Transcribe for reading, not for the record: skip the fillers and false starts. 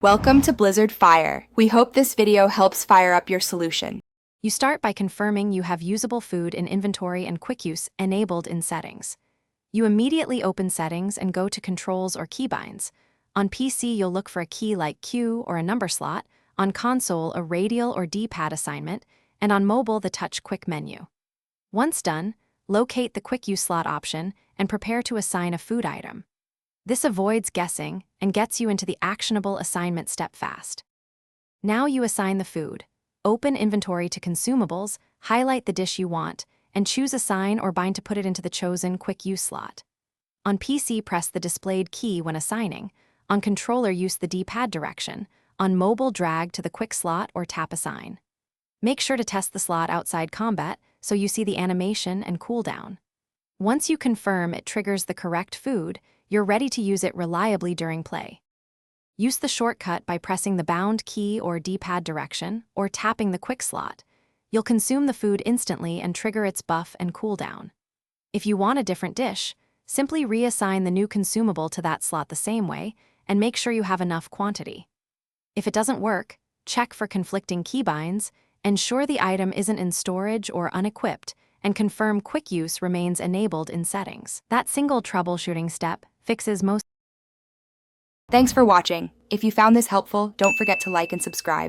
Welcome to Blizzard Fire. We hope this video helps fire up your solution. You start by confirming you have usable food in inventory and quick use enabled in settings. You immediately open settings and go to controls or keybinds. On PC, you'll look for a key like Q or a number slot, on console a radial or D-pad assignment, and on mobile the touch quick menu. Once done, locate the quick use slot option and prepare to assign a food item. This avoids guessing and gets you into the actionable assignment step fast. Now you assign the food. Open inventory to consumables, highlight the dish you want, and choose assign or bind to put it into the chosen quick use slot. On PC, press the displayed key when assigning. On controller, use the D-pad direction. On mobile, drag to the quick slot or tap assign. Make sure to test the slot outside combat so you see the animation and cooldown. Once you confirm it triggers the correct food, you're ready to use it reliably during play. Use the shortcut by pressing the bound key or D-pad direction or tapping the quick slot. You'll consume the food instantly and trigger its buff and cooldown. If you want a different dish, simply reassign the new consumable to that slot the same way and make sure you have enough quantity. If it doesn't work, check for conflicting keybinds, ensure the item isn't in storage or unequipped, and confirm quick use remains enabled in settings. That single troubleshooting step fixes most. Thanks for watching. If you found this helpful, don't forget to like and subscribe.